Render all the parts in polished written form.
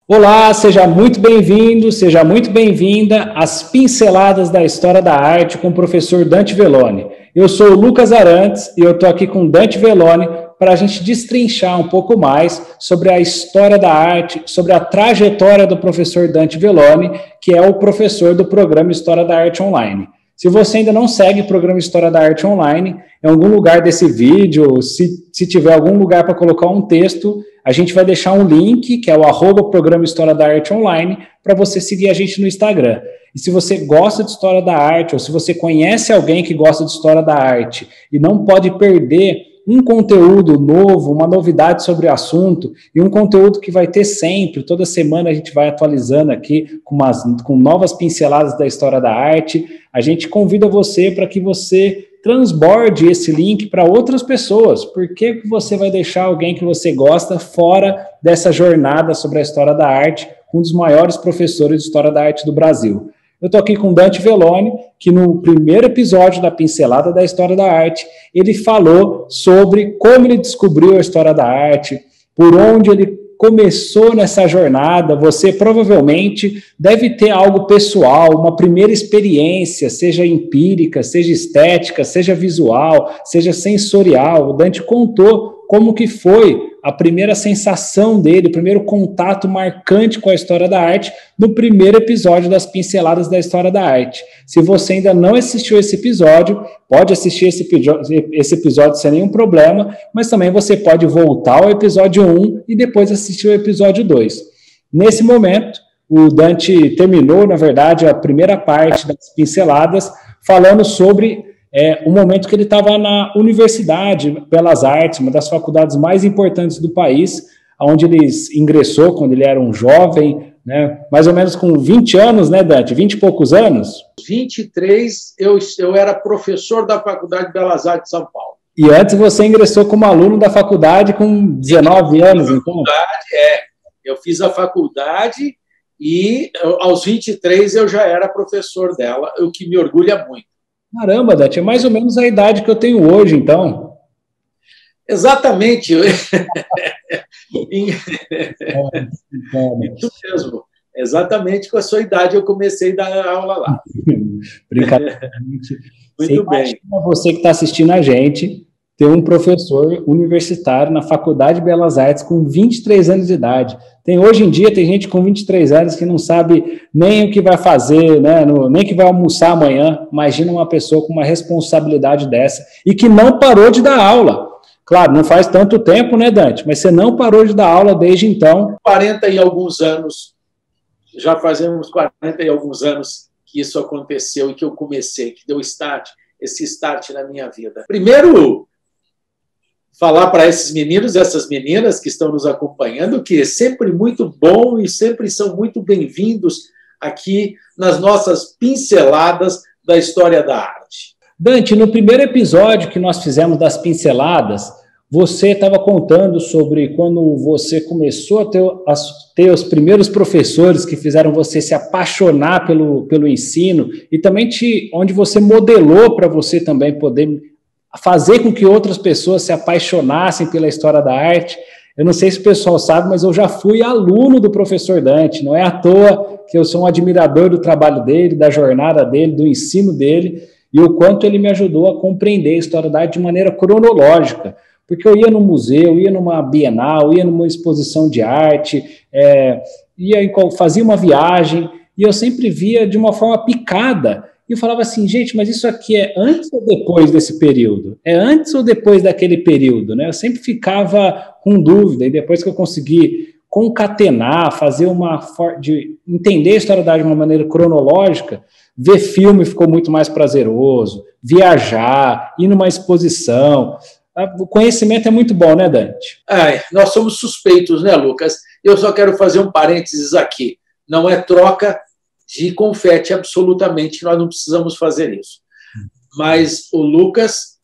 Olá, seja muito bem-vindo, seja muito bem-vinda às Pinceladas da História da Arte com o professor Dante Velloni. Eu sou o Lucas Arantes e eu estou aqui com o Dante Velloni para a gente destrinchar um pouco mais sobre a história da arte, sobre a trajetória do professor Dante Velloni, que é o professor do programa História da Arte Online. Se você ainda não segue o programa História da Arte Online, em algum lugar desse vídeo, se tiver algum lugar para colocar um texto, a gente vai deixar um link, que é o @programa História da Arte Online, para você seguir a gente no Instagram. E se você gosta de História da Arte, ou se você conhece alguém que gosta de História da Arte e não pode perder um conteúdo novo, uma novidade sobre o assunto, e um conteúdo que vai ter sempre, toda semana a gente vai atualizando aqui com novas pinceladas da história da arte, a gente convida você para que você transborde esse link para outras pessoas. Por que você vai deixar alguém que você gosta fora dessa jornada sobre a história da arte, um dos maiores professores de história da arte do Brasil? Eu estou aqui com Dante Velloni, que no primeiro episódio da Pincelada da História da Arte, ele falou sobre como ele descobriu a história da arte, por onde ele começou nessa jornada. Você provavelmente deve ter algo pessoal, uma primeira experiência, seja empírica, seja estética, seja visual, seja sensorial. O Dante contou como que foi a primeira sensação dele, o primeiro contato marcante com a história da arte no primeiro episódio das Pinceladas da História da Arte. Se você ainda não assistiu esse episódio, pode assistir esse episódio sem nenhum problema, mas também você pode voltar ao episódio 1 e depois assistir o episódio 2. Nesse momento, o Dante terminou, na verdade, a primeira parte das Pinceladas, falando sobre o momento que ele estava na Universidade Belas Artes, uma das faculdades mais importantes do país, onde ele ingressou quando ele era um jovem, né, mais ou menos com 20 anos, né, Dante? 20 e poucos anos? 23, eu era professor da Faculdade de Belas Artes de São Paulo. E antes você ingressou como aluno da faculdade com 19 anos, então? Eu fiz a faculdade e aos 23 eu já era professor dela, o que me orgulha muito. Caramba, Dante, é mais ou menos a idade que eu tenho hoje, então. Exatamente. Isso mesmo. Exatamente com a sua idade eu comecei a dar aula lá. Brincadeira. Muito bem. Você que está assistindo a gente ter um professor universitário na Faculdade de Belas Artes com 23 anos de idade. Hoje em dia tem gente com 23 anos que não sabe nem o que vai fazer, né, nem que vai almoçar amanhã. Imagina uma pessoa com uma responsabilidade dessa e que não parou de dar aula. Claro, não faz tanto tempo, né, Dante? Mas você não parou de dar aula desde então. 40 e alguns anos, já fazemos 40 e alguns anos que isso aconteceu e que eu comecei, que deu esse start na minha vida. Primeiro, falar para esses meninos, essas meninas que estão nos acompanhando, que é sempre muito bom e sempre são muito bem-vindos aqui nas nossas pinceladas da história da arte. Dante, no primeiro episódio que nós fizemos das pinceladas, você estava contando sobre quando você começou a ter os primeiros professores que fizeram você se apaixonar pelo ensino e também onde você modelou para você também poder fazer com que outras pessoas se apaixonassem pela história da arte. Eu não sei se o pessoal sabe, mas eu já fui aluno do professor Dante, não é à toa que eu sou um admirador do trabalho dele, da jornada dele, do ensino dele, e o quanto ele me ajudou a compreender a história da arte de maneira cronológica, porque eu ia no museu, ia numa bienal, ia numa exposição de arte, fazia uma viagem, e eu sempre via de uma forma picada. E eu falava assim, gente, mas isso aqui é antes ou depois desse período? É antes ou depois daquele período? Né? Eu sempre ficava com dúvida, e depois que eu consegui concatenar, de entender a história da arte de uma maneira cronológica, ver filme ficou muito mais prazeroso, viajar, ir numa exposição. O conhecimento é muito bom, né, Dante? Nós somos suspeitos, né, Lucas? Eu só quero fazer um parênteses aqui. Não é troca de confete, absolutamente, nós não precisamos fazer isso. Mas o Lucas,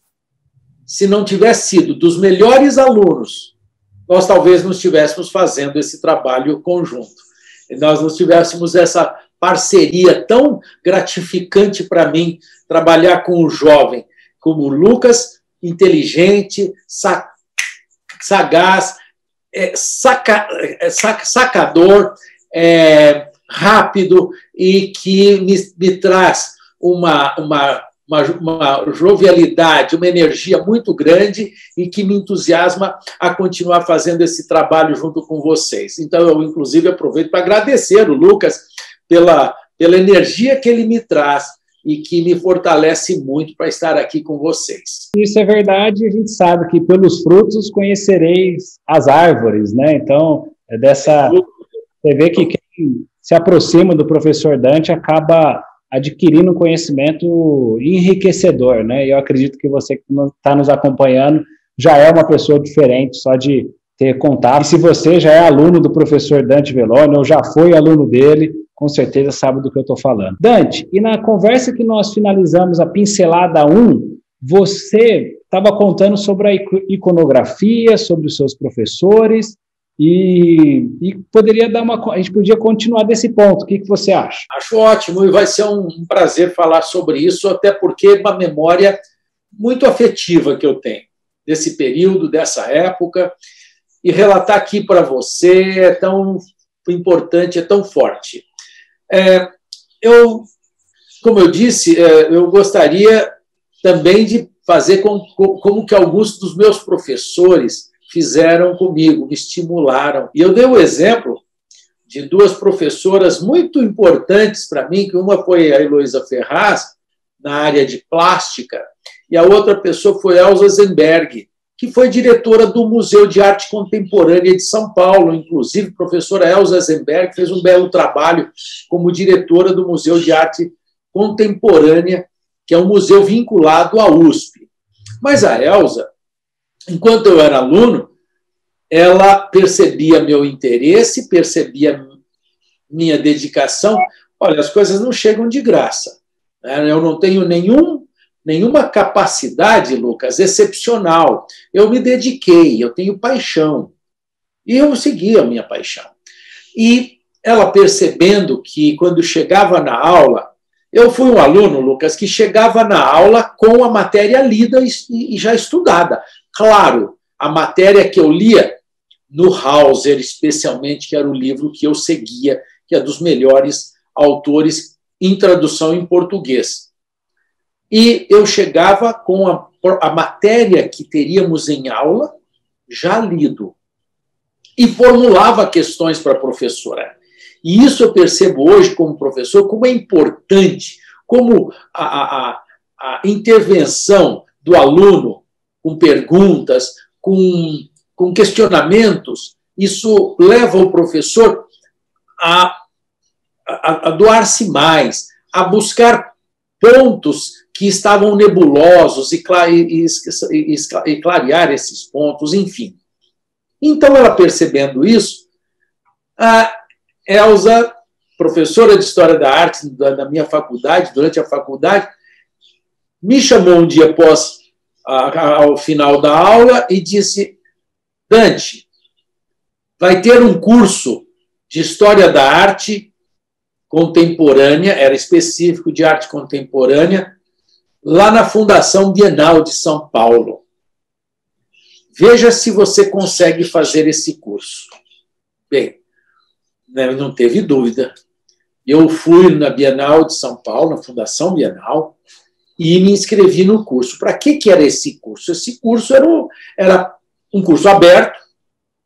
se não tivesse sido dos melhores alunos, nós talvez não estivéssemos fazendo esse trabalho conjunto. E nós não tivéssemos essa parceria tão gratificante para mim, trabalhar com um jovem como o Lucas, inteligente, sagaz, sacador, rápido e que me traz uma jovialidade, uma energia muito grande e que me entusiasma a continuar fazendo esse trabalho junto com vocês. Então, eu, inclusive, aproveito para agradecer o Lucas pela energia que ele me traz e que me fortalece muito para estar aqui com vocês. Isso é verdade, a gente sabe que pelos frutos conhecereis as árvores, né? Então, você vê que quem se aproxima do professor Dante acaba adquirindo um conhecimento enriquecedor, né? E eu acredito que você que está nos acompanhando já é uma pessoa diferente só de ter contato. E se você já é aluno do professor Dante Velloni ou já foi aluno dele, com certeza sabe do que eu estou falando. Dante, e na conversa que nós finalizamos a pincelada 1, você estava contando sobre a iconografia, sobre os seus professores, e poderia dar a gente podia continuar desse ponto. O que você acha? Acho ótimo, e vai ser um prazer falar sobre isso, até porque é uma memória muito afetiva que eu tenho desse período, dessa época, e relatar aqui para você é tão importante, é tão forte. Como eu disse, eu gostaria também de fazer como que alguns dos meus professores fizeram comigo, me estimularam. E eu dei o exemplo de duas professoras muito importantes para mim, que uma foi a Heloísa Ferraz, na área de plástica, e a outra pessoa foi a Elza Zemberg, que foi diretora do Museu de Arte Contemporânea de São Paulo. Inclusive, a professora Elza Zemberg fez um belo trabalho como diretora do Museu de Arte Contemporânea, que é um museu vinculado à USP. Mas a Elza, enquanto eu era aluno, ela percebia meu interesse, percebia minha dedicação. Olha, as coisas não chegam de graça, né? Eu não tenho nenhuma capacidade, Lucas, excepcional. Eu me dediquei, eu tenho paixão. E eu segui a minha paixão. E ela percebendo que, quando chegava na aula, eu fui um aluno, Lucas, que chegava na aula com a matéria lida e já estudada. Claro, a matéria que eu lia no Hauser, especialmente, que era o livro que eu seguia, que é dos melhores autores em tradução em português. E eu chegava com a matéria que teríamos em aula já lido e formulava questões para a professora. E isso eu percebo hoje como professor, como é importante, como a intervenção do aluno com perguntas, com questionamentos, isso leva o professor a doar-se mais, a buscar pontos que estavam nebulosos e clarear esses pontos, enfim. Então, ela percebendo isso, a Elza, professora de História da Arte da minha faculdade, durante a faculdade, me chamou um dia ao final da aula e disse: Dante, vai ter um curso de História da Arte Contemporânea, era específico de arte contemporânea, lá na Fundação Bienal de São Paulo. Veja se você consegue fazer esse curso. Bem, não teve dúvida. Eu fui na Bienal de São Paulo, na Fundação Bienal, e me inscrevi no curso. Para que era esse curso? Esse curso era um curso aberto,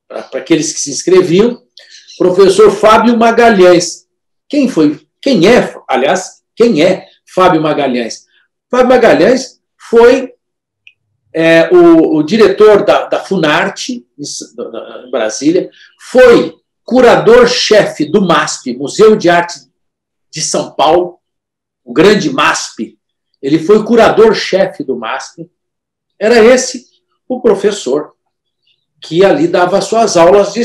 para aqueles que se inscreviam. Professor Fábio Magalhães. Quem é Fábio Magalhães? Fábio Magalhães foi o diretor da Funarte, em Brasília, foi curador-chefe do MASP, Museu de Arte de São Paulo, o grande MASP. Ele foi curador-chefe do MASP. Era esse o professor que ali dava suas aulas de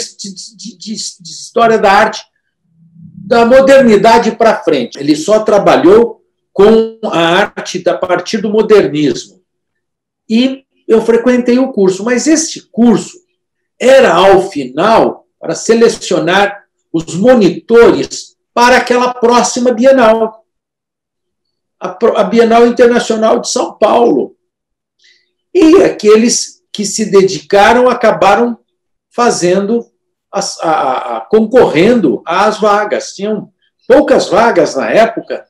História da Arte, da modernidade para frente. Ele só trabalhou com a arte a partir do modernismo. E eu frequentei o curso, mas este curso era, ao final, para selecionar os monitores para aquela próxima Bienal, a Bienal Internacional de São Paulo. E aqueles que se dedicaram acabaram fazendo, concorrendo às vagas. Tinham poucas vagas na época,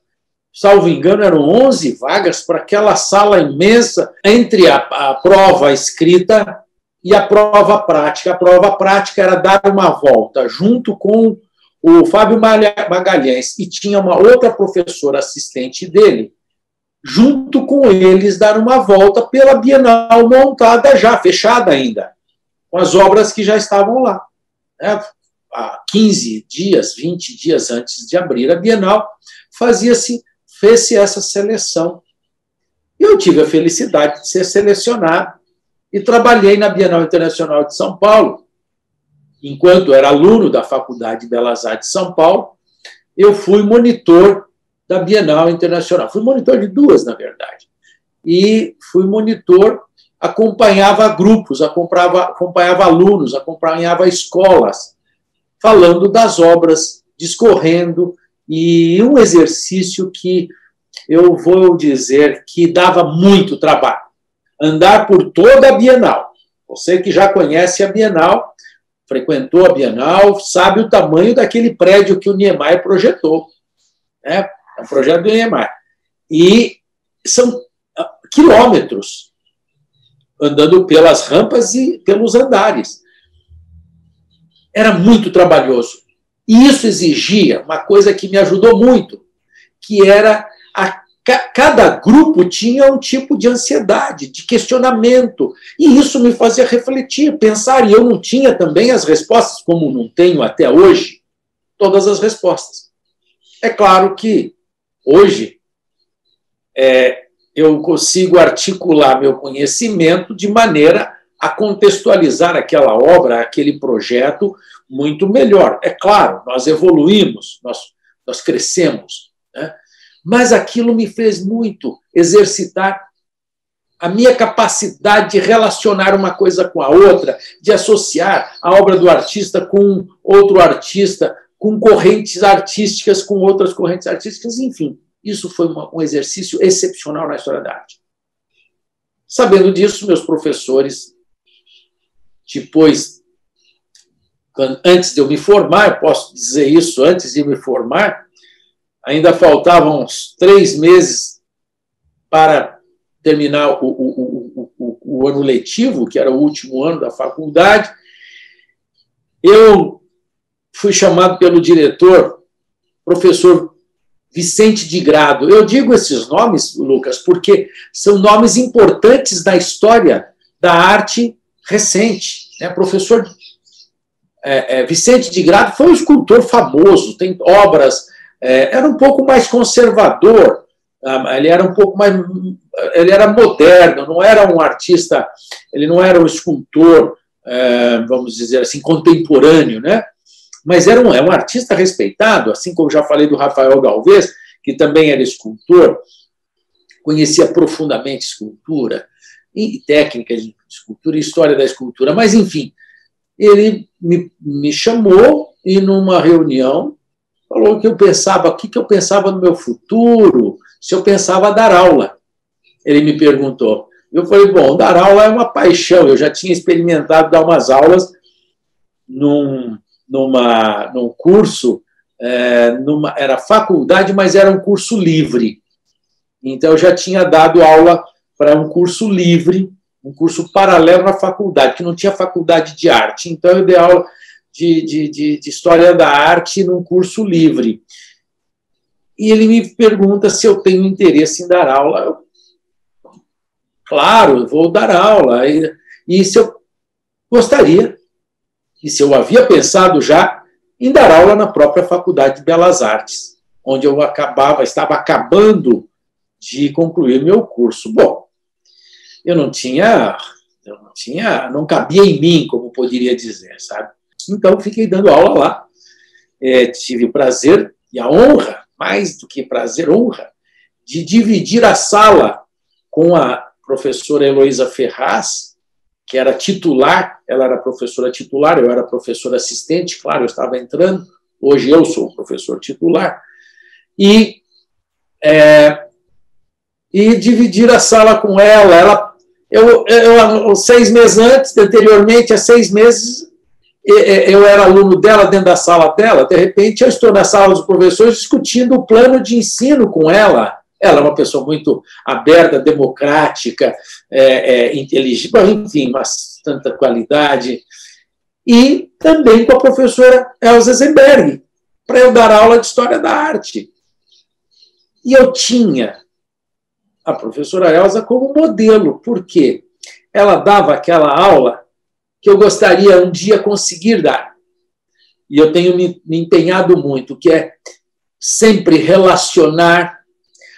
salvo engano, eram 11 vagas para aquela sala imensa entre a prova escrita e a prova prática. A prova prática era dar uma volta junto com o Fábio Magalhães, e tinha uma outra professora assistente dele, junto com eles, dar uma volta pela Bienal montada já, fechada ainda, com as obras que já estavam lá. Há 15 dias, 20 dias antes de abrir a Bienal, fez-se essa seleção. E eu tive a felicidade de ser selecionado e trabalhei na Bienal Internacional de São Paulo. Enquanto era aluno da Faculdade de Belas Artes de São Paulo, eu fui monitor da Bienal Internacional. Fui monitor de duas, na verdade. E fui monitor, acompanhava grupos, acompanhava alunos, acompanhava escolas, falando das obras, discorrendo, e um exercício que eu vou dizer que dava muito trabalho. Andar por toda a Bienal. Você que já conhece a Bienal, frequentou a Bienal, sabe o tamanho daquele prédio que o Niemeyer projetou. É um projeto do Niemeyer. E são quilômetros andando pelas rampas e pelos andares. Era muito trabalhoso. E isso exigia uma coisa que me ajudou muito, que era cada grupo tinha um tipo de ansiedade, de questionamento, e isso me fazia refletir, pensar, e eu não tinha também as respostas, como não tenho até hoje, todas as respostas. É claro que hoje eu consigo articular meu conhecimento de maneira a contextualizar aquela obra, aquele projeto muito melhor. É claro, nós evoluímos, nós crescemos, né? Mas aquilo me fez muito exercitar a minha capacidade de relacionar uma coisa com a outra, de associar a obra do artista com outro artista, com correntes artísticas, com outras correntes artísticas, enfim. Isso foi um exercício excepcional na história da arte. Sabendo disso, meus professores, depois, antes de eu me formar, eu posso dizer isso, antes de me formar, ainda faltavam uns 3 meses para terminar o ano letivo, que era o último ano da faculdade. Eu fui chamado pelo diretor, professor Vicente de Grado. Eu digo esses nomes, Lucas, porque são nomes importantes da história da arte recente. Professor Vicente de Grado foi um escultor famoso, tem obras, era um pouco mais conservador, ele era um pouco mais, ele era moderno, não era um artista, ele não era um escultor, vamos dizer assim, contemporâneo, né? Mas era um artista respeitado, assim como já falei do Rafael Galvez, que também era escultor, conhecia profundamente escultura, e técnica de escultura, história da escultura, mas, enfim, ele me chamou e, numa reunião, falou que eu pensava, o que eu pensava no meu futuro, se eu pensava dar aula. Ele me perguntou. Eu falei, bom, dar aula é uma paixão, eu já tinha experimentado dar umas aulas num curso, era faculdade, mas era um curso livre. Então, eu já tinha dado aula para um curso livre, um curso paralelo à faculdade, que não tinha faculdade de arte. Então, eu dei aula de História da Arte num curso livre. E ele me pergunta se eu tenho interesse em dar aula. Eu, claro, eu vou dar aula. E se eu gostaria, e se eu havia pensado já em dar aula na própria Faculdade de Belas Artes, onde eu estava acabando de concluir meu curso. Bom, não cabia em mim, como poderia dizer, sabe? Então, fiquei dando aula lá. Tive o prazer e a honra, mais do que prazer, honra, de dividir a sala com a professora Heloísa Ferraz, que era titular, ela era professora titular, eu era professor assistente, claro, eu estava entrando, hoje eu sou o professor titular, e dividir a sala com ela. Eu 6 meses antes, anteriormente, há 6 meses, eu era aluno dela dentro da sala dela, de repente eu estou na sala dos professores discutindo o plano de ensino com ela. Ela é uma pessoa muito aberta, democrática, inteligente, enfim, mas tanta qualidade. E também com a professora Elza Zemberg, para eu dar aula de História da Arte. E eu tinha a professora Elza como modelo, porque ela dava aquela aula que eu gostaria um dia conseguir dar. E eu tenho me empenhado muito, que é sempre relacionar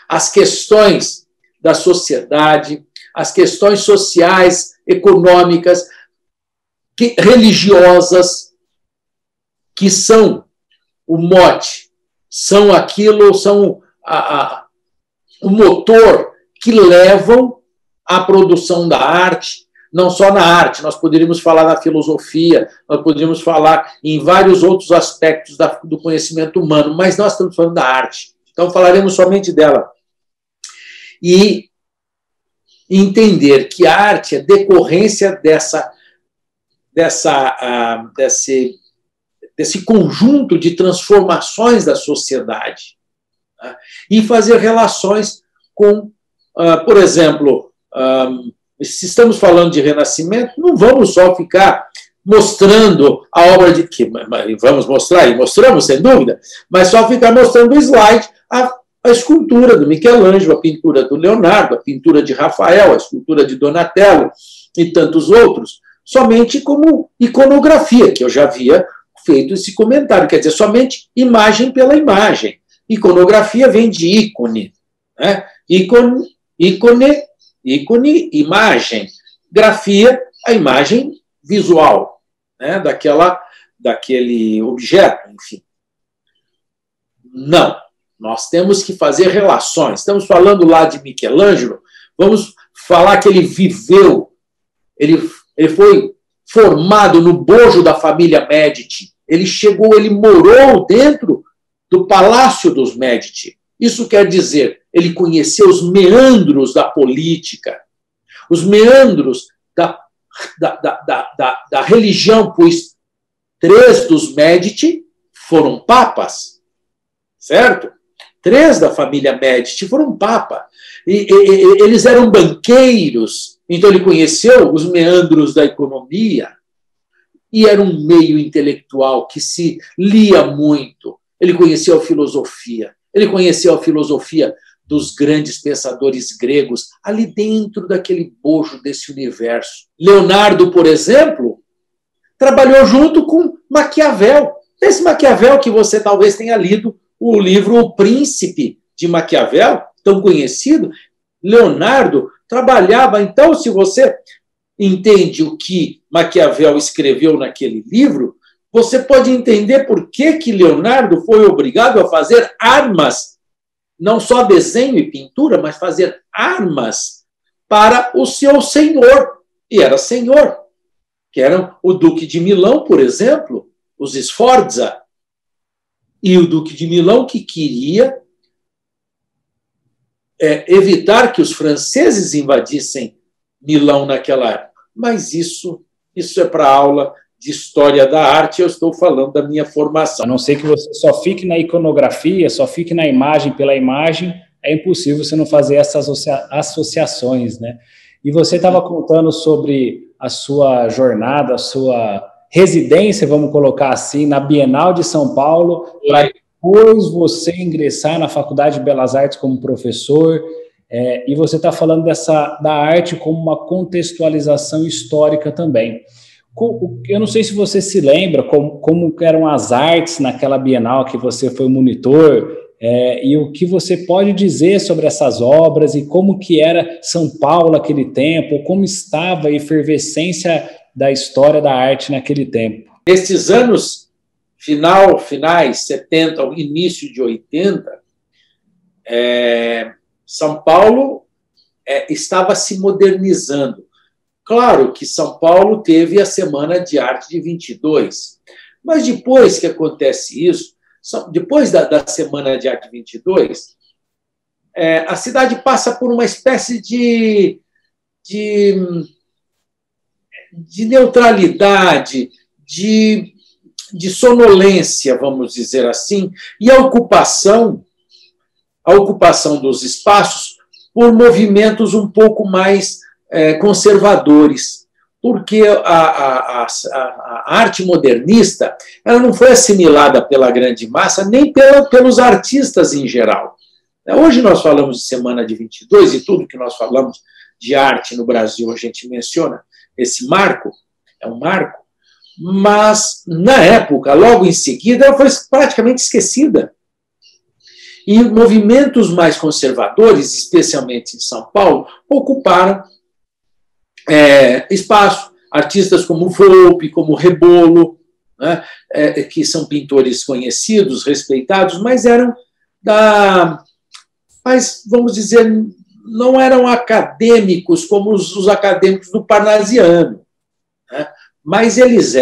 as questões da sociedade, as questões sociais, econômicas, religiosas, que são o mote, são aquilo, são o motor que levam à produção da arte, não só na arte, nós poderíamos falar na filosofia, nós poderíamos falar em vários outros aspectos do conhecimento humano, mas nós estamos falando da arte, então falaremos somente dela. E entender que a arte é decorrência desse conjunto de transformações da sociedade, tá? E fazer relações com, por exemplo, se estamos falando de Renascimento, não vamos só ficar mostrando a obra de... Vamos mostrar, e mostramos, sem dúvida, mas só ficar mostrando o slide, a escultura do Michelangelo, a pintura do Leonardo, a pintura de Rafael, a escultura de Donatello e tantos outros, somente como iconografia, que eu já havia feito esse comentário, quer dizer, somente imagem pela imagem. Iconografia vem de ícone, né? Ícone, imagem. Grafia, a imagem visual, né? Daquele objeto, enfim. Não. Nós temos que fazer relações. Estamos falando lá de Michelangelo, vamos falar que ele viveu, ele foi formado no bojo da família Medici. Ele chegou, ele morou dentro do Palácio dos Medici. Isso quer dizer, ele conheceu os meandros da política, os meandros da religião, pois 3 dos Medici foram papas, certo? 3 da família Medici foram papa. Eles eram banqueiros, então ele conheceu os meandros da economia e era um meio intelectual que se lia muito. Ele conheceu a filosofia. Ele conheceu a filosofia dos grandes pensadores gregos ali dentro daquele bojo desse universo. Leonardo, por exemplo, trabalhou junto com Maquiavel. Esse Maquiavel que você talvez tenha lido o livro O Príncipe de Maquiavel, tão conhecido. Leonardo trabalhava, então, se você entende o que Maquiavel escreveu naquele livro, você pode entender por que Leonardo foi obrigado a fazer armas, não só desenho e pintura, mas fazer armas para o seu senhor. E era senhor, que eram o Duque de Milão, por exemplo, os Sforza, e o Duque de Milão, que queria evitar que os franceses invadissem Milão naquela época. Mas isso é para a aula de História da Arte, eu estou falando da minha formação. A não ser que você só fique na iconografia, só fique na imagem pela imagem, é impossível você não fazer essas associações, né? E você estava contando sobre a sua jornada, a sua residência, vamos colocar assim, na Bienal de São Paulo, para depois você ingressar na Faculdade de Belas Artes como professor, e você está falando da arte como uma contextualização histórica também. Eu não sei se você se lembra como eram as artes naquela Bienal que você foi monitor, e o que você pode dizer sobre essas obras e como que era São Paulo naquele tempo, como estava a efervescência da história da arte naquele tempo. Nesses anos finais 70, ao início de 80, São Paulo estava se modernizando. Claro que São Paulo teve a Semana de Arte de 22, mas depois que acontece isso, depois da Semana de Arte 22, a cidade passa por uma espécie de neutralidade, de sonolência, vamos dizer assim, e a ocupação dos espaços por movimentos um pouco mais conservadores, porque a arte modernista ela não foi assimilada pela grande massa, nem pelos artistas em geral. Hoje nós falamos de Semana de 22 e tudo que nós falamos de arte no Brasil, a gente menciona esse marco, é um marco, mas na época, logo em seguida, ela foi praticamente esquecida. E movimentos mais conservadores, especialmente em São Paulo, ocuparam espaço. Artistas como Volpe, como Rebolo, né, que são pintores conhecidos, respeitados, mas eram mas, vamos dizer, não eram acadêmicos como os acadêmicos do Parnasiano, né? Mas eles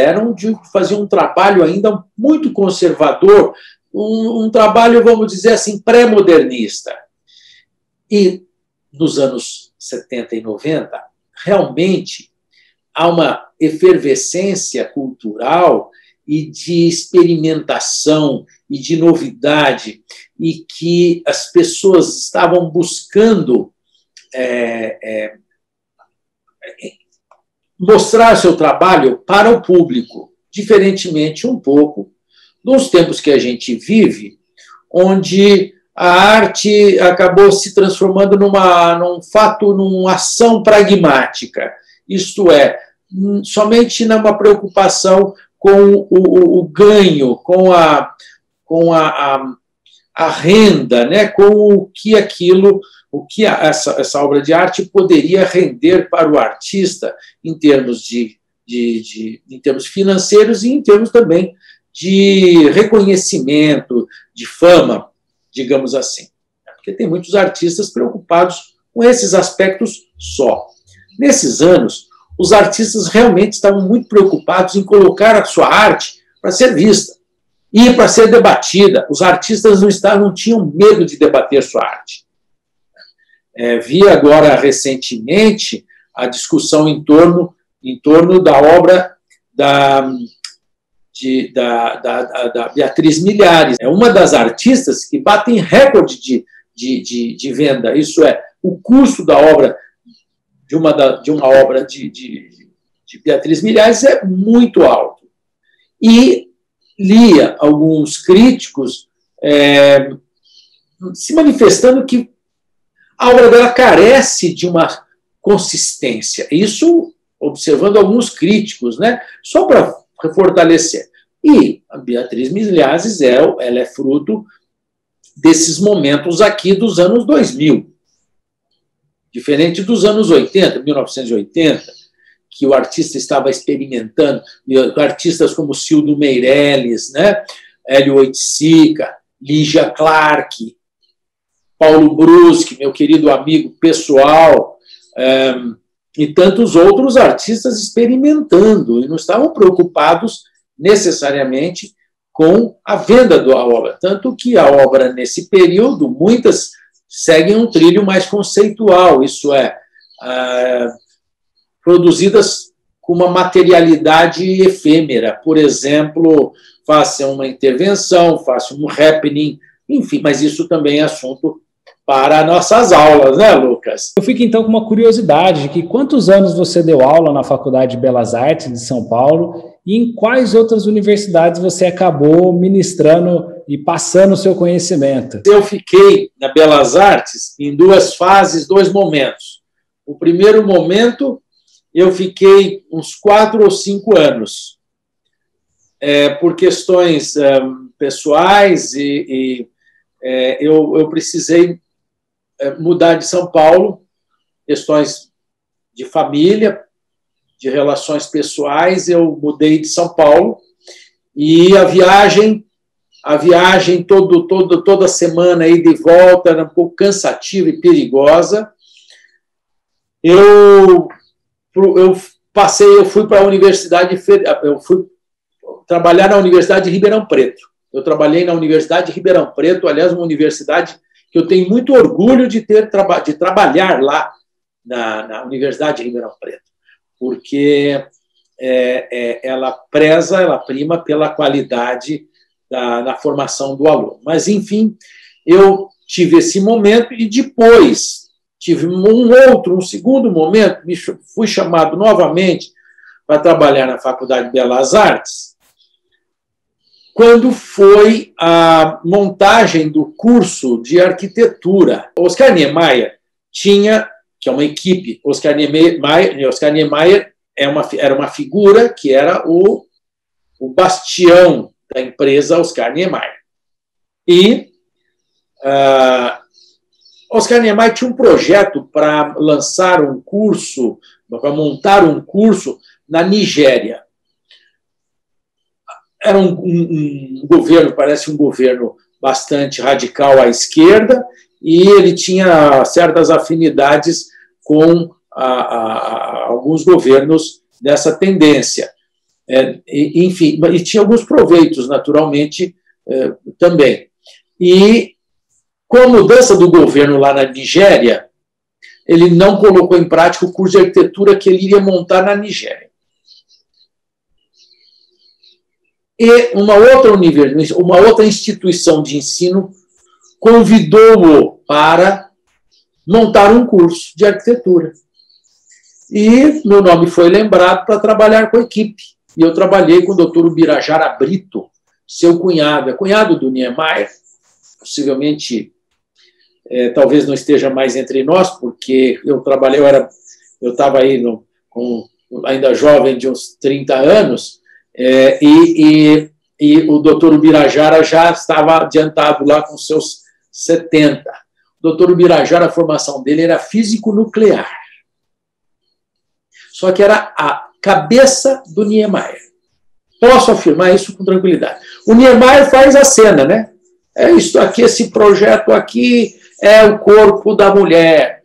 faziam um trabalho ainda muito conservador, um trabalho, vamos dizer assim, pré-modernista. E nos anos 70 e 90, realmente há uma efervescência cultural e de experimentação e de novidade, e que as pessoas estavam buscando mostrar seu trabalho para o público, diferentemente um pouco dos tempos que a gente vive, onde a arte acabou se transformando numa ação pragmática, isto é, somente numa preocupação com o ganho, com a renda, né, com o que essa obra de arte poderia render para o artista em termos em termos financeiros e em termos também de reconhecimento, de fama, digamos assim. Porque tem muitos artistas preocupados com esses aspectos só. Nesses anos, os artistas realmente estavam muito preocupados em colocar a sua arte para ser vista e para ser debatida. Os artistas não tinham medo de debater sua arte. Vi agora recentemente a discussão em torno da obra da Beatriz Milhares. É uma das artistas que batem recorde de venda. Isso é, o custo da obra de uma obra de Beatriz Milhares é muito alto. E lia alguns críticos se manifestando que a obra dela carece de uma consistência. Isso observando alguns críticos, né? Só para fortalecer. E a Beatriz Milhares ela é fruto desses momentos aqui dos anos 2000. Diferente dos anos 80, 1980, que o artista estava experimentando, artistas como Cildo Meirelles, né? Hélio Oiticica, Lígia Clark, Paulo Bruschi, meu querido amigo pessoal, e tantos outros artistas experimentando, e não estavam preocupados necessariamente com a venda da obra. Tanto que a obra, nesse período, muitas seguem um trilho mais conceitual, isso é, produzidas com uma materialidade efêmera. Por exemplo, faça uma intervenção, faça um happening, enfim, mas isso também é assunto para nossas aulas, né, Lucas? Eu fico, então, com uma curiosidade de que quantos anos você deu aula na Faculdade de Belas Artes de São Paulo e em quais outras universidades você acabou ministrando e passando o seu conhecimento? Eu fiquei na Belas Artes em duas fases, dois momentos. O primeiro momento, eu fiquei uns 4 ou 5 anos, por questões pessoais, eu precisei mudar de São Paulo, questões de família, de relações pessoais, eu mudei de São Paulo, e a viagem toda semana aí de volta era um pouco cansativa e perigosa. Eu fui para a Universidade, eu fui trabalhar na Universidade de Ribeirão Preto. Eu trabalhei na Universidade de Ribeirão Preto, aliás, uma universidade que eu tenho muito orgulho de trabalhar lá na Universidade de Ribeirão Preto, porque ela preza, ela prima pela qualidade na formação do aluno. Mas, enfim, eu tive esse momento e depois tive um segundo momento, fui chamado novamente para trabalhar na Faculdade de Belas Artes, quando foi a montagem do curso de arquitetura. Oscar Niemeyer tinha, que é uma equipe, Oscar Niemeyer era uma figura que era o bastião da empresa Oscar Niemeyer. E Oscar Niemeyer tinha um projeto para lançar um curso, para montar um curso na Nigéria. Era um governo, parece um governo bastante radical à esquerda, e ele tinha certas afinidades com alguns governos dessa tendência. Enfim, e tinha alguns proveitos, naturalmente, também. E, com a mudança do governo lá na Nigéria, ele não colocou em prática o curso de arquitetura que ele iria montar na Nigéria. E uma outra instituição de ensino convidou-o para montar um curso de arquitetura. E meu nome foi lembrado para trabalhar com a equipe. E eu trabalhei com o Dr. Ubirajara Brito, seu cunhado, cunhado do Niemeyer, possivelmente, talvez não esteja mais entre nós, porque eu estava aí ainda jovem, de uns 30 anos, e o doutor Ubirajara já estava adiantado lá com seus 70. O doutor Ubirajara, a formação dele era físico nuclear. Só que era a cabeça do Niemeyer. Posso afirmar isso com tranquilidade. O Niemeyer faz a cena, né? Isso aqui, esse projeto aqui é o corpo da mulher.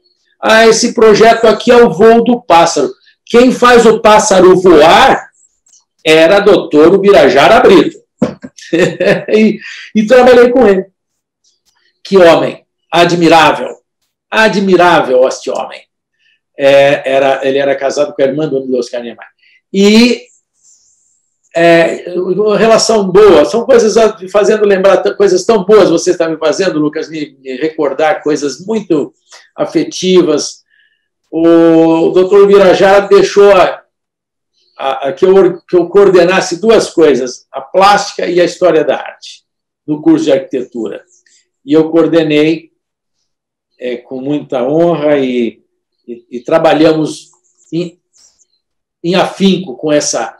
Esse projeto aqui é o voo do pássaro. Quem faz o pássaro voar era doutor Ubirajara Brito. e trabalhei com ele. Que homem admirável. Admirável este homem. Ele era casado com a irmã do Oscar Niemeyer. E uma relação boa, são coisas fazendo lembrar coisas tão boas, você está me fazendo, Lucas, me recordar coisas muito afetivas. O doutor Ubirajara deixou que eu coordenasse duas coisas, a plástica e a história da arte, no curso de arquitetura. E eu coordenei com muita honra e trabalhamos em afinco com essa...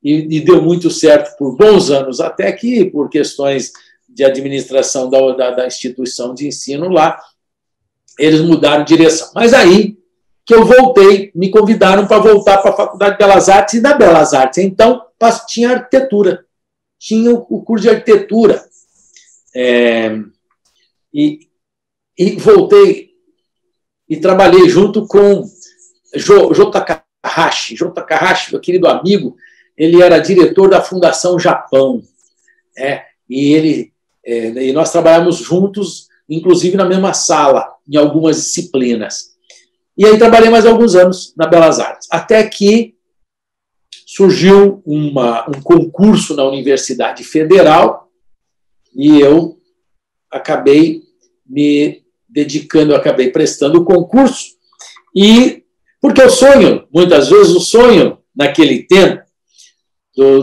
E deu muito certo por bons anos, até que, por questões de administração da instituição de ensino lá, eles mudaram de direção. Mas aí que eu voltei, me convidaram para voltar para a Faculdade de Belas Artes, e na Belas Artes, então, tinha arquitetura. Tinha o curso de arquitetura. E voltei e trabalhei junto com Jô Takahashi. Jô Takahashi, meu querido amigo, ele era diretor da Fundação Japão. E nós trabalhamos juntos, inclusive na mesma sala, em algumas disciplinas. E aí trabalhei mais alguns anos na Belas Artes, até que surgiu um concurso na Universidade Federal e eu acabei me dedicando, acabei prestando o concurso, e porque o sonho, muitas vezes o sonho naquele tempo,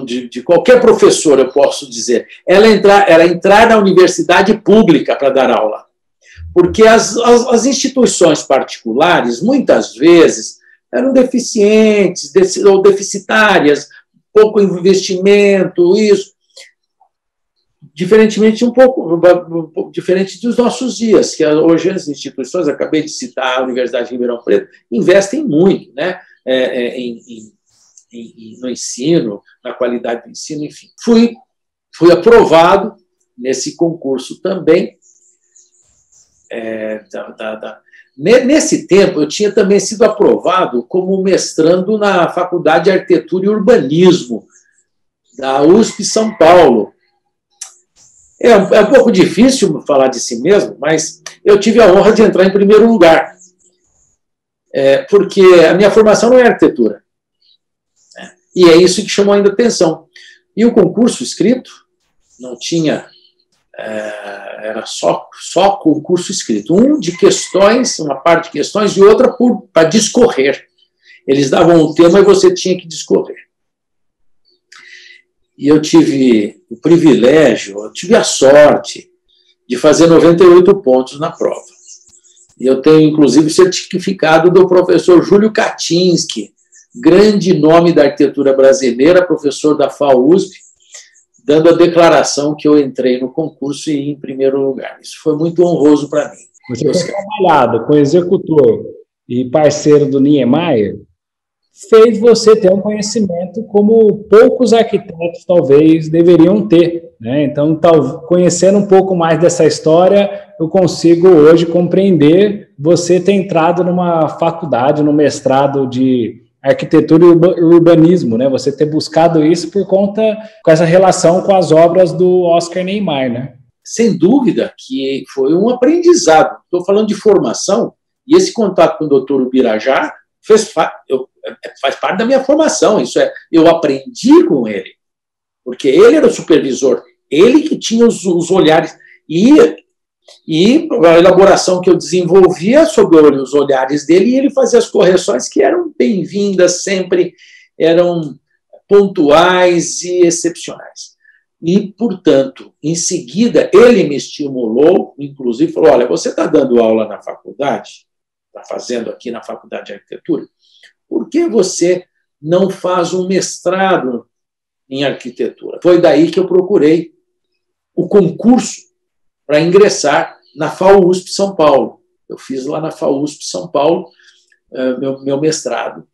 de qualquer professor, eu posso dizer, era entrar na universidade pública para dar aula. Porque as instituições particulares, muitas vezes, eram deficientes ou deficitárias, pouco investimento, isso. Diferentemente, diferente dos nossos dias, que hoje as instituições, acabei de citar a Universidade de Ribeirão Preto, investem muito, né, no ensino, na qualidade do ensino, enfim. Fui aprovado nesse concurso também. Nesse tempo, eu tinha também sido aprovado como mestrando na Faculdade de Arquitetura e Urbanismo da USP São Paulo. É um pouco difícil falar de si mesmo, mas eu tive a honra de entrar em primeiro lugar, porque a minha formação não é arquitetura. E é isso que chamou ainda atenção. E o concurso escrito não tinha, era só concurso escrito. Um de questões, uma parte de questões, e outra para discorrer. Eles davam um tema e você tinha que discorrer. E eu tive o privilégio, eu tive a sorte de fazer 98 pontos na prova. E eu tenho, inclusive, certificado do professor Júlio Kaczynski, grande nome da arquitetura brasileira, professor da FAUSP, dando a declaração que eu entrei no concurso e em primeiro lugar. Isso foi muito honroso para mim. Você ter trabalhado com executor e parceiro do Niemeyer fez você ter um conhecimento como poucos arquitetos talvez deveriam ter, né? Então, conhecendo um pouco mais dessa história, eu consigo hoje compreender você ter entrado numa faculdade, no mestrado de arquitetura e urbanismo, né? Você ter buscado isso com essa relação com as obras do Oscar Niemeyer, né? Sem dúvida que foi um aprendizado. Estou falando de formação, e esse contato com o doutor Ubirajá faz parte da minha formação. Isso é, eu aprendi com ele, porque ele era o supervisor, ele que tinha os olhares, e a elaboração que eu desenvolvia sob os olhares dele, e ele fazia as correções que eram bem-vindas, sempre eram pontuais e excepcionais. E, portanto, em seguida, ele me estimulou, inclusive falou, olha, você está dando aula na faculdade, está fazendo aqui na Faculdade de Arquitetura, por que você não faz um mestrado em arquitetura? Foi daí que eu procurei o concurso para ingressar na FAUSP São Paulo. Eu fiz lá na FAUSP São Paulo meu mestrado.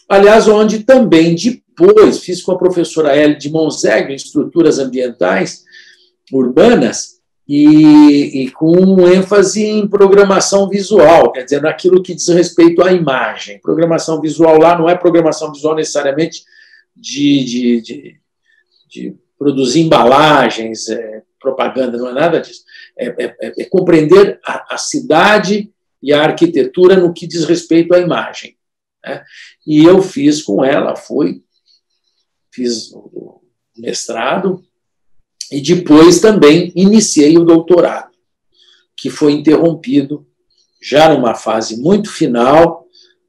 Aliás, onde também depois fiz com a professora Hélide de Monzegro em estruturas ambientais urbanas e com ênfase em programação visual, quer dizer, naquilo que diz respeito à imagem. Programação visual lá não é programação visual necessariamente de produzir embalagens, propaganda, não é nada disso. É compreender a cidade e a arquitetura no que diz respeito à imagem, né? E eu fiz com ela, fiz o mestrado e depois também iniciei o doutorado, que foi interrompido já numa fase muito final.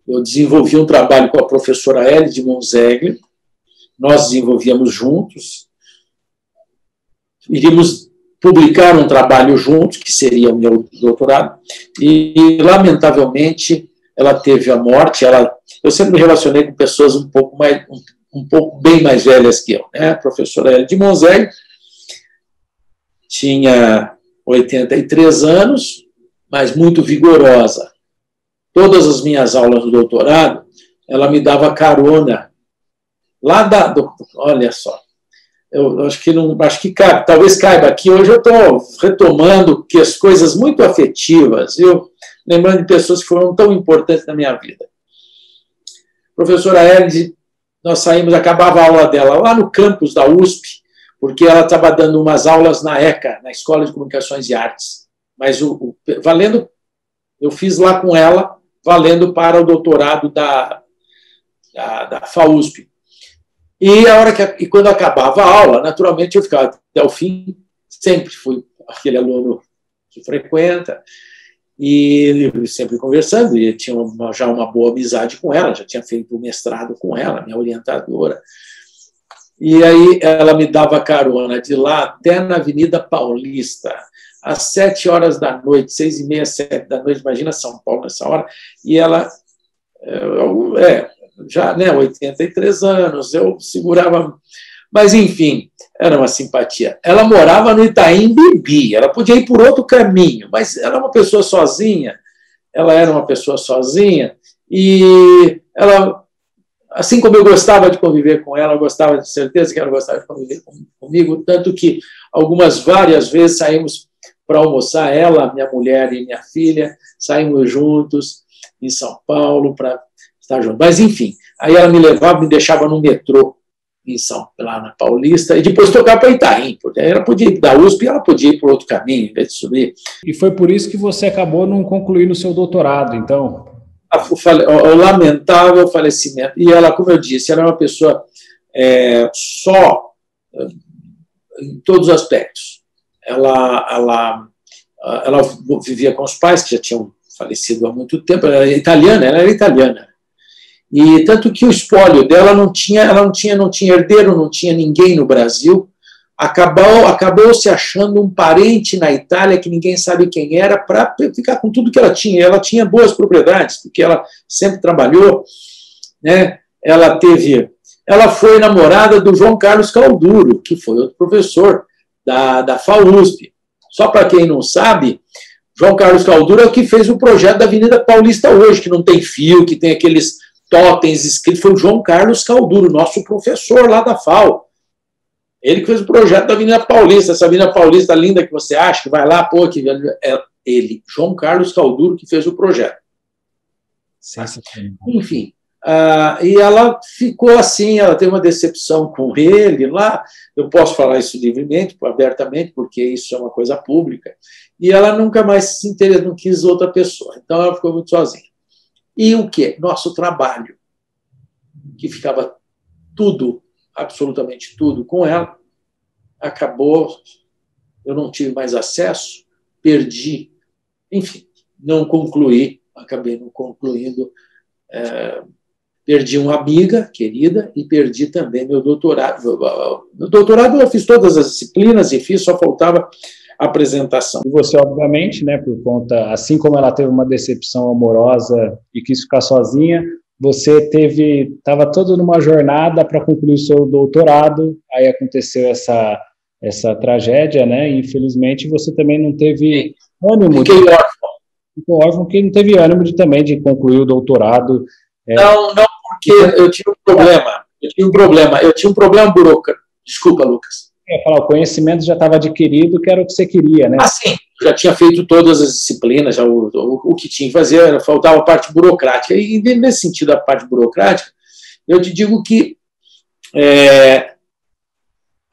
Eu desenvolvi um trabalho com a professora Hélide de Monzegro, nós desenvolvíamos juntos, iríamos publicar um trabalho juntos, que seria o meu doutorado, e, lamentavelmente, ela teve a morte. Eu sempre me relacionei com pessoas um pouco bem mais velhas que eu, né? A professora Hélide de Monzegro tinha 83 anos, mas muito vigorosa. Todas as minhas aulas do doutorado, ela me dava carona. Olha só, eu acho que cabe, talvez caiba aqui. Hoje eu estou retomando as coisas muito afetivas, lembrando de pessoas que foram tão importantes na minha vida. Professora Hélide, nós saímos, acabava a aula dela lá no campus da USP, porque ela estava dando umas aulas na ECA, na Escola de Comunicações e Artes. Mas valendo, eu fiz lá com ela, valendo para o doutorado da FAUSP. E quando acabava a aula, naturalmente eu ficava até o fim, sempre fui aquele aluno que frequenta, e sempre conversando, e tinha já uma boa amizade com ela, já tinha feito o mestrado com ela, minha orientadora. E aí ela me dava carona de lá até na Avenida Paulista, às 7 horas da noite, 6h30, 7 da noite, imagina São Paulo nessa hora, e ela, já, 83 anos, eu segurava, mas enfim, era uma simpatia. Ela morava no Itaim Bibi, ela podia ir por outro caminho, mas ela era uma pessoa sozinha, e ela, assim como eu gostava de conviver com ela, eu gostava de certeza que ela gostava de conviver comigo, tanto que várias vezes saímos para almoçar, ela, minha mulher e minha filha, saímos juntos em São Paulo para estar juntos. Mas, enfim, aí ela me levava, me deixava no metrô lá na Paulista, e depois tocava para Itaim, porque ela podia ir da USP e ela podia ir por outro caminho, em vez de subir. E foi por isso que você acabou não concluindo o seu doutorado, então? O lamentável falecimento. E ela, como eu disse, ela é uma pessoa só em todos os aspectos. Ela vivia com os pais, que já tinham falecido há muito tempo, ela era italiana. E tanto que o espólio dela ela não tinha herdeiro, não tinha ninguém no Brasil. Acabou se achando um parente na Itália que ninguém sabe quem era, para ficar com tudo que ela tinha. Ela tinha boas propriedades, porque ela sempre trabalhou, né? Ela foi namorada do João Carlos Calduro, que foi outro professor da FAUSP. Só para quem não sabe, João Carlos Calduro é o que fez o projeto da Avenida Paulista hoje, que não tem fio, que tem aqueles totens escritos. Foi o João Carlos Calduro, nosso professor lá da FAO. Ele que fez o projeto da Avenida Paulista, essa Avenida Paulista linda que você acha, que vai lá, pô, que é ele, João Carlos Calduro, que fez o projeto. Enfim, e ela ficou assim, ela teve uma decepção com ele lá, eu posso falar isso livremente, abertamente, porque isso é uma coisa pública, e ela nunca mais se interessou, não quis outra pessoa, então ela ficou muito sozinha. E o quê? Nosso trabalho, que ficava tudo, absolutamente tudo com ela, acabou, eu não tive mais acesso, perdi, enfim, não concluí, acabei não concluindo, perdi uma amiga querida e perdi também meu doutorado. Meu doutorado eu fiz todas as disciplinas e fiz, só faltava a apresentação. E você, obviamente, né, por conta, assim como ela teve uma decepção amorosa e quis ficar sozinha, você estava todo numa jornada para concluir o seu doutorado, aí aconteceu essa tragédia, né? E, infelizmente, você também não teve ânimo. Fiquei órfão, que não teve ânimo de concluir o doutorado. Não, porque eu tinha um problema burocrático. Desculpa, Lucas. O conhecimento já estava adquirido, que era o que você queria, né? Sim, já tinha feito todas as disciplinas, já o que tinha que fazer, faltava a parte burocrática. E, nesse sentido, a parte burocrática, eu te digo que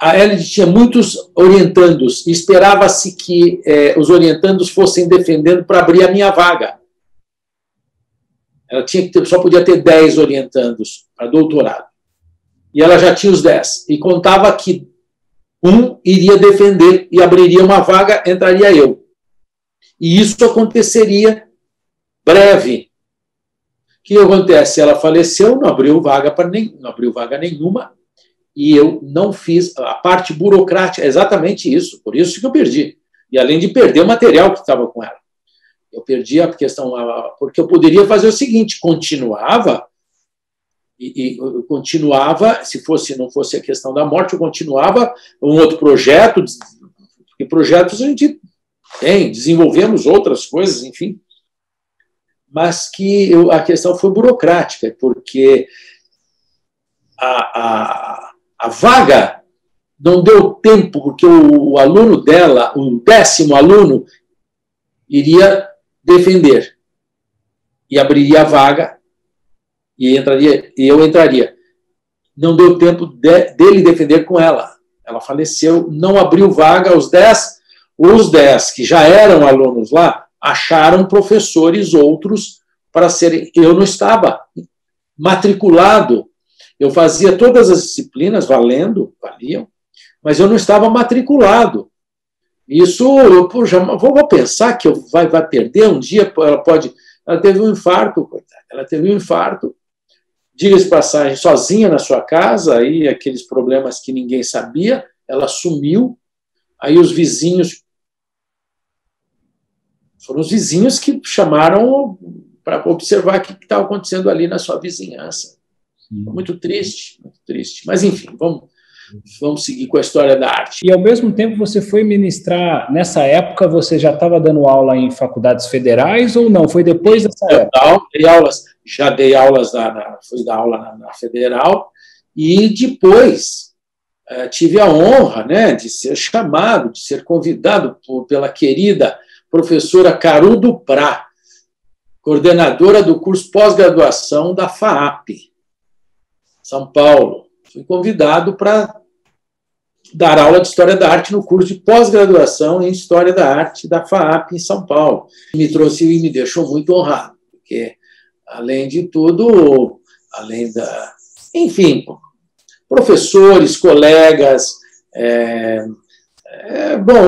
a Elide tinha muitos orientandos e esperava-se que os orientandos fossem defendendo para abrir a minha vaga. Ela só podia ter 10 orientandos para doutorado. E ela já tinha os 10. E contava que um iria defender e abriria uma vaga, entraria eu. E isso aconteceria breve. O que acontece? Ela faleceu, não abriu vaga nenhuma, e eu não fiz a parte burocrática, exatamente isso, por isso que eu perdi. E além de perder o material que estava com ela. Eu perdi a questão, porque eu poderia fazer o seguinte, continuava, se não fosse a questão da morte, eu continuava um outro projeto, porque projetos a gente tem, desenvolvemos outras coisas, enfim, mas que a questão foi burocrática, porque a vaga não deu tempo, porque o aluno dela, o 10º aluno, iria defender e abriria a vaga e eu entraria. Não deu tempo dele defender com ela. Ela faleceu, não abriu vaga. Os 10 que já eram alunos lá acharam professores outros para serem. Eu não estava matriculado. Eu fazia todas as disciplinas valiam, mas eu não estava matriculado. Isso, vou pensar que vai perder um dia, ela teve um infarto, coitada, diga-se de passagem, sozinha na sua casa, aí aqueles problemas que ninguém sabia, ela sumiu, aí os vizinhos, foram os vizinhos que chamaram para observar o que estava acontecendo ali na sua vizinhança. Muito triste, mas enfim, vamos seguir com a história da arte. E, ao mesmo tempo, você foi ministrar, nessa época, você já estava dando aula em faculdades federais ou não? Foi depois dessa época? Dei aulas, fui dar aula na Federal, e depois tive a honra, né, de ser chamado, de ser convidado pela querida professora Caru Duprá, coordenadora do curso pós-graduação da FAAP, São Paulo. Fui convidado para dar aula de História da Arte no curso de pós-graduação em História da Arte da FAAP em São Paulo. Me trouxe e me deixou muito honrado, porque, além de tudo, enfim, professores, colegas,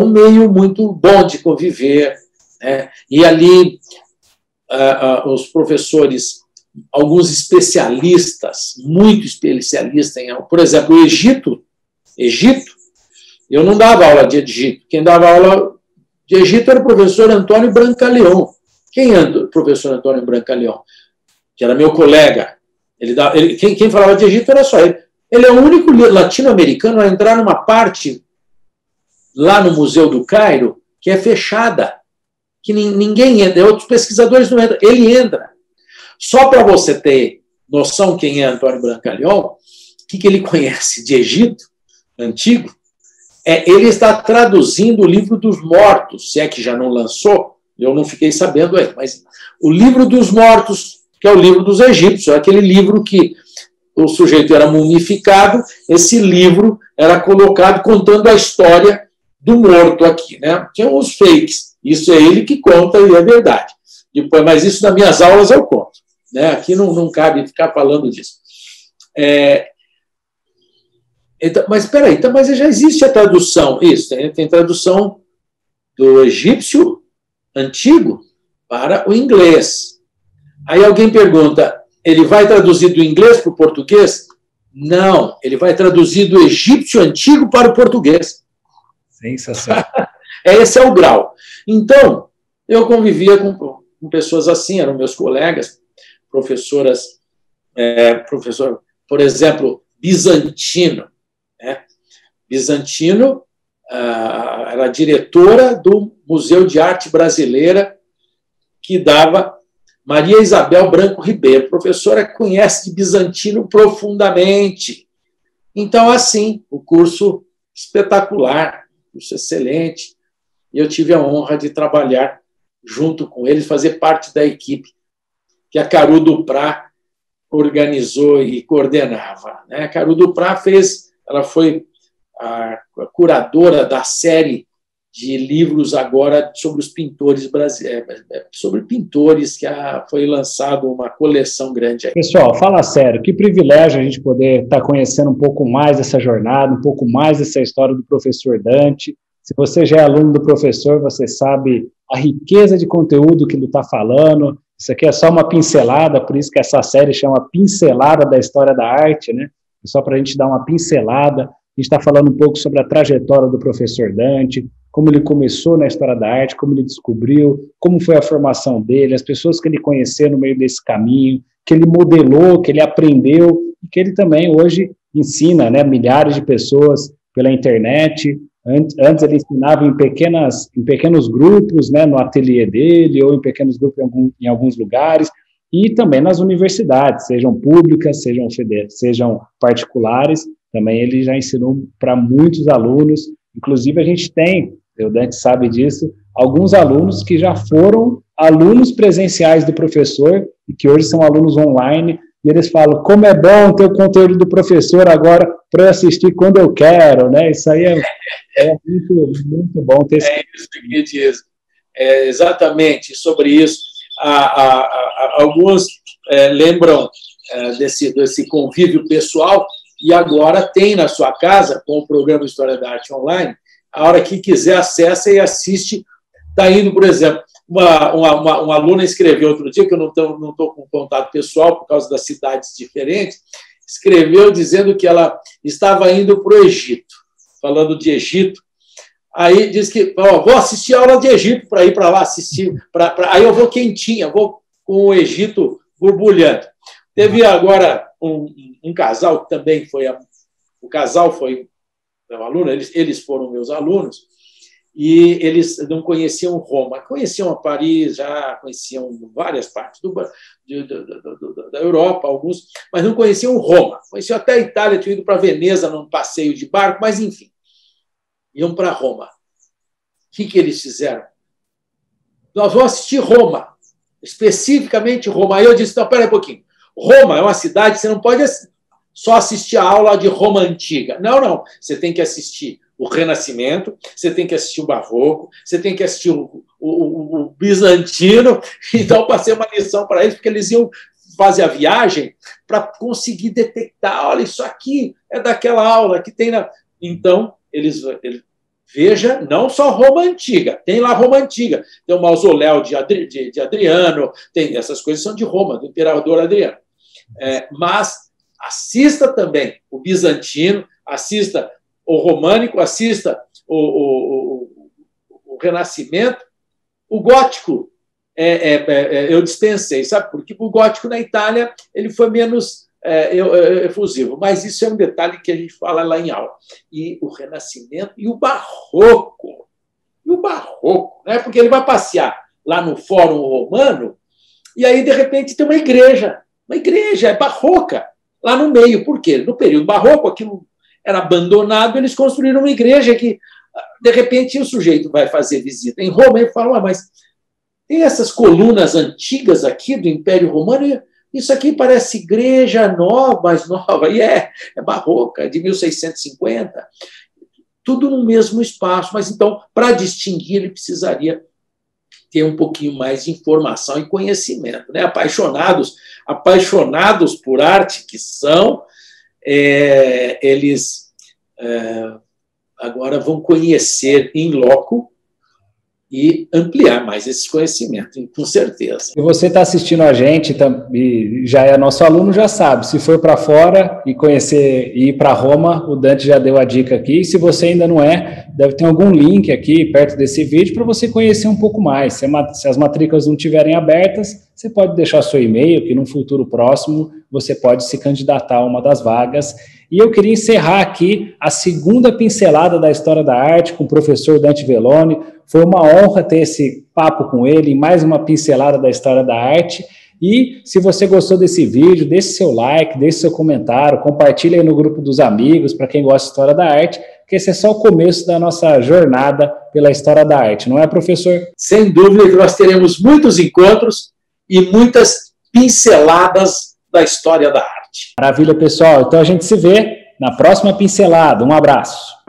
um meio muito bom de conviver, né? E ali os professores, alguns especialistas, muito especialistas, por exemplo, o Egito, eu não dava aula de Egito, quem dava aula de Egito era o professor Antônio Brancaleon. Quem é o professor Antônio Brancaleon? Que era meu colega. Quem falava de Egito era só ele. Ele é o único latino-americano a entrar numa parte lá no Museu do Cairo que é fechada, que ninguém entra, outros pesquisadores não entram. Ele entra. Só para você ter noção quem é Antônio Brancaleon, o que ele conhece de Egito antigo, ele está traduzindo o Livro dos Mortos, se é que já não lançou, eu não fiquei sabendo aí, mas o Livro dos Mortos, que é o livro dos egípcios, é aquele livro que o sujeito era mumificado, esse livro era colocado contando a história do morto aqui, né? Tinha uns fakes, isso é ele que conta e é verdade. Depois, mas isso nas minhas aulas eu conto, né? Aqui não cabe ficar falando disso. Então, mas espera aí, mas já existe a tradução, isso, tem tradução do egípcio antigo para o inglês. Aí alguém pergunta, ele vai traduzir do inglês para o português? Não, ele vai traduzir do egípcio antigo para o português. Sensacional. Esse é o grau. Então, eu convivia com pessoas assim, eram meus colegas, professor, por exemplo, Bizantino. Bizantino era diretora do Museu de Arte Brasileira, que dava Maria Isabel Branco Ribeiro. A professora conhece de Bizantino profundamente. Então, assim, o curso espetacular, curso excelente. E eu tive a honra de trabalhar junto com eles, fazer parte da equipe que a Caru Duprá organizou e coordenava. A Caru Duprá ela foi a curadora da série de livros agora sobre os pintores brasileiros, sobre pintores, que foi lançado uma coleção grande aí. Pessoal, fala sério, que privilégio a gente poder estar conhecendo um pouco mais dessa jornada, um pouco mais dessa história do professor Dante. Se você já é aluno do professor, você sabe a riqueza de conteúdo que ele está falando. Isso aqui é só uma pincelada, por isso que essa série chama Pincelada da História da Arte, né? Só para a gente dar uma pincelada. A gente está falando um pouco sobre a trajetória do professor Dante, como ele começou na história da arte, como ele descobriu, como foi a formação dele, as pessoas que ele conheceu no meio desse caminho, que ele modelou, que ele aprendeu, e que ele também hoje ensina, né, milhares de pessoas pela internet. Antes ele ensinava em pequenos grupos, né, no ateliê dele, ou em pequenos grupos em alguns lugares, e também nas universidades, sejam públicas, sejam particulares. Também ele já ensinou para muitos alunos, inclusive a gente tem, o Dante sabe disso, alguns alunos que já foram alunos presenciais do professor e que hoje são alunos online, e eles falam, como é bom ter o conteúdo do professor agora para eu assistir quando eu quero, né? Isso aí é muito, muito bom ter esse... isso que diz. Exatamente sobre isso. Alguns lembram desse convívio pessoal, e agora tem na sua casa, com o programa História da Arte Online, a hora que quiser acessa e assiste. Está indo, por exemplo, uma aluna escreveu outro dia, que eu não estou com contato pessoal por causa das cidades diferentes, escreveu dizendo que ela estava indo para o Egito, falando de Egito. Aí diz que vou assistir a aula de Egito para ir para lá assistir. Aí eu vou quentinha, vou com o Egito borbulhando. Teve agora um casal que também foi... O casal foi meu aluno, eles foram meus alunos, e eles não conheciam Roma. Conheciam Paris, já conheciam várias partes da Europa, alguns, mas não conheciam Roma. Conheciam até a Itália, tinham ido para Veneza num passeio de barco, mas, enfim, iam para Roma. O que eles fizeram? Nós vamos assistir Roma, especificamente Roma. Aí eu disse, não, espera um pouquinho. Roma é uma cidade, você não pode só assistir a aula de Roma antiga. Não. Você tem que assistir o Renascimento, você tem que assistir o Barroco, você tem que assistir o Bizantino. Então, passei uma lição para eles, porque eles iam fazem a viagem para conseguir detectar, olha, isso aqui é daquela aula que tem na... Então, eles veja, não só Roma Antiga, tem lá Roma Antiga, tem o mausoléu de Adriano, tem essas coisas são de Roma, do imperador Adriano. Mas assista também o bizantino, assista o românico, assista o Renascimento, o gótico. Eu dispensei, sabe? Porque o gótico na Itália ele foi menos efusivo, mas isso é um detalhe que a gente fala lá em aula. E o Renascimento e o Barroco, né? Porque ele vai passear lá no Fórum Romano e aí, de repente, tem uma igreja barroca lá no meio. Por quê? No período barroco, aquilo era abandonado, eles construíram uma igreja que, de repente, o sujeito vai fazer visita em Roma e fala, mas tem essas colunas antigas aqui do Império Romano, isso aqui parece igreja nova, mais nova, e é barroca, de 1650, tudo no mesmo espaço, mas então, para distinguir, ele precisaria ter um pouquinho mais de informação e conhecimento, né? Apaixonados por arte que são, eles agora vão conhecer em loco e ampliar mais esse conhecimento, com certeza. Se você está assistindo a gente e já é nosso aluno, já sabe, se for para fora e conhecer e ir para Roma, o Dante já deu a dica aqui, e se você ainda não deve ter algum link aqui perto desse vídeo para você conhecer um pouco mais. Se as matrículas não estiverem abertas, você pode deixar seu e-mail, que num futuro próximo você pode se candidatar a uma das vagas. E eu queria encerrar aqui a segunda pincelada da história da arte com o professor Dante Velloni. Foi uma honra ter esse papo com ele, mais uma pincelada da história da arte. E se você gostou desse vídeo, deixe seu like, deixe seu comentário, compartilhe aí no grupo dos amigos, para quem gosta de história da arte, porque esse é só o começo da nossa jornada pela história da arte, não é, professor? Sem dúvida que nós teremos muitos encontros e muitas pinceladas da história da arte. Maravilha, pessoal. Então a gente se vê na próxima pincelada. Um abraço.